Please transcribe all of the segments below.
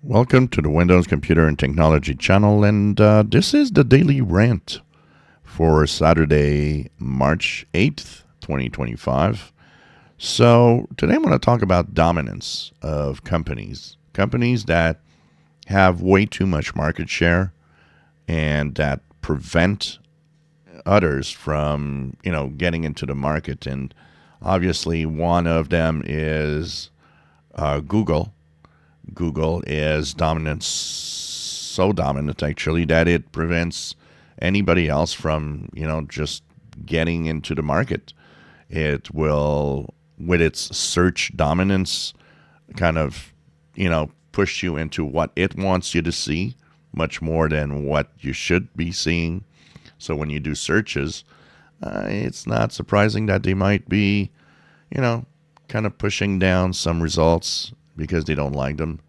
Welcome to the Windows Computer and Technology channel, and this is the Daily Rant for Saturday, March 8th, 2025. So, today I'm going to talk about dominance of companies. Companies that have way too much market share and that prevent others from, getting into the market. And obviously, one of them is Google. Google is dominant, so dominant actually, that it prevents anybody else from, just getting into the market. It will, with its search dominance, kind of, push you into what it wants you to see much more than what you should be seeing. So when you do searches, it's not surprising that they might be, kind of pushing down some results because they don't like them.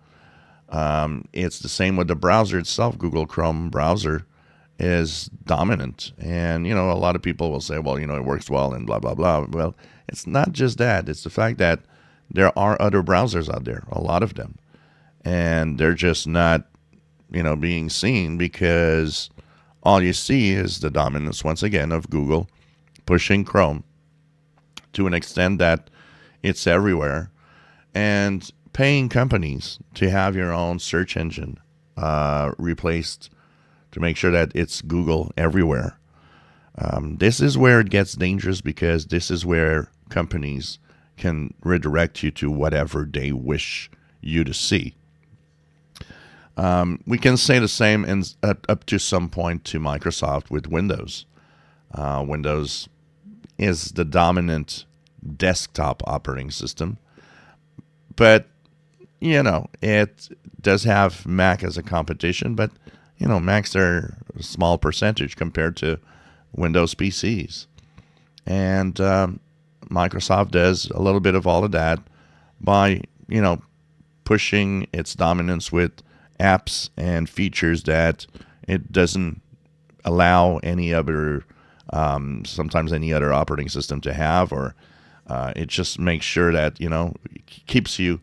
It's the same with the browser itself. Google Chrome browser is dominant. And, a lot of people will say, well, it works well and blah, blah, blah. Well, it's not just that. It's the fact that there are other browsers out there, a lot of them. And they're just not, being seen because all you see is the dominance, once again, of Google pushing Chrome to an extent that it's everywhere. And paying companies to have your own search engine replaced to make sure that it's Google everywhere. This is where it gets dangerous because this is where companies can redirect you to whatever they wish you to see. We can say the same up to some point to Microsoft with Windows. Windows is the dominant desktop operating system, but it does have Mac as a competition, but, Macs are a small percentage compared to Windows PCs. And Microsoft does a little bit of all of that by, pushing its dominance with apps and features that it doesn't allow any other, sometimes any other operating system to have, or it just makes sure that, keeps you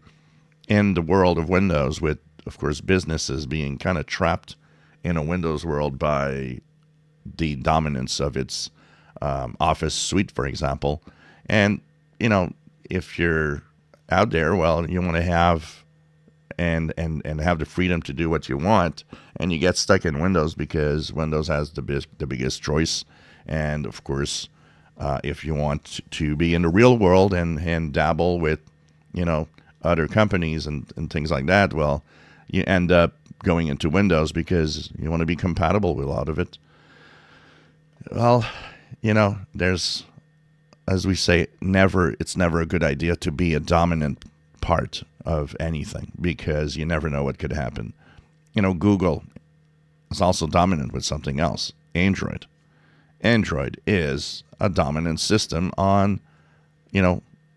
in the world of Windows, with, of course, businesses being kind of trapped in a Windows world by the dominance of its Office suite, for example. And, if you're out there, well, you want to have and have the freedom to do what you want, and you get stuck in Windows because Windows has the biggest choice. And, of course, if you want to be in the real world and dabble with, other companies and things like that, well, you end up going into Windows because you want to be compatible with a lot of it. Well, there's, as we say, it's never a good idea to be a dominant part of anything because you never know what could happen. Google is also dominant with something else, Android. Android is a dominant system on,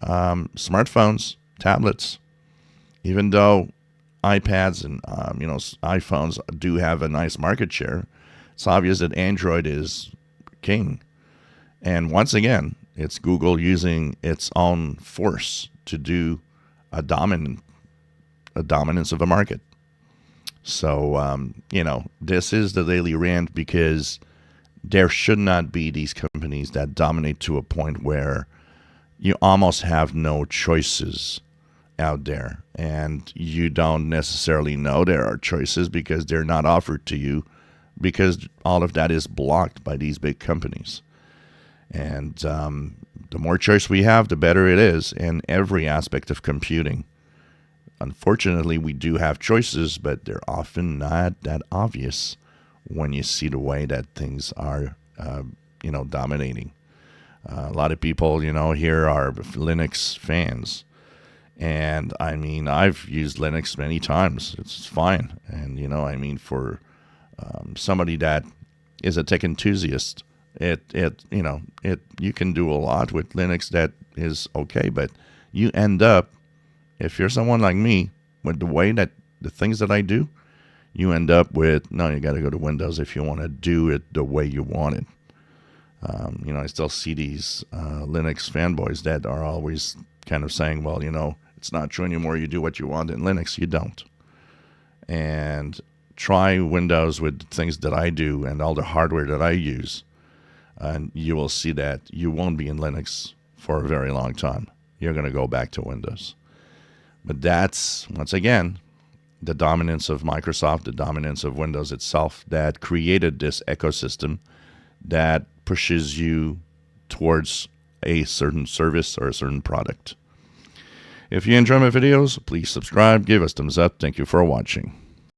smartphones, tablets. Even though iPads and iPhones do have a nice market share, it's obvious that Android is king. And once again, it's Google using its own force to do a dominance of a market. So this is the Daily Rant because there should not be these companies that dominate to a point where you almost have no choices out there, and you don't necessarily know there are choices because they're not offered to you, because all of that is blocked by these big companies. And the more choice we have, the better it is in every aspect of computing. Unfortunately, we do have choices, but they're often not that obvious when you see the way that things are, dominating. A lot of people, here are Linux fans. And I've used Linux many times. It's fine. And, for somebody that is a tech enthusiast, you can do a lot with Linux that is okay. But you end up, if you're someone like me, with the way that the things that I do, you end up with, no, you got to go to Windows if you want to do it the way you want it. I still see these Linux fanboys that are always kind of saying, well, it's not true anymore. You do what you want in Linux. You don't. and try Windows with things that I do and all the hardware that I use, and you will see that you won't be in Linux for a very long time. You're going to go back to Windows. But that's, once again, the dominance of Microsoft, the dominance of Windows itself that created this ecosystem that pushes you towards a certain service or a certain product. If you enjoy my videos, please subscribe, give us thumbs up. Thank you for watching.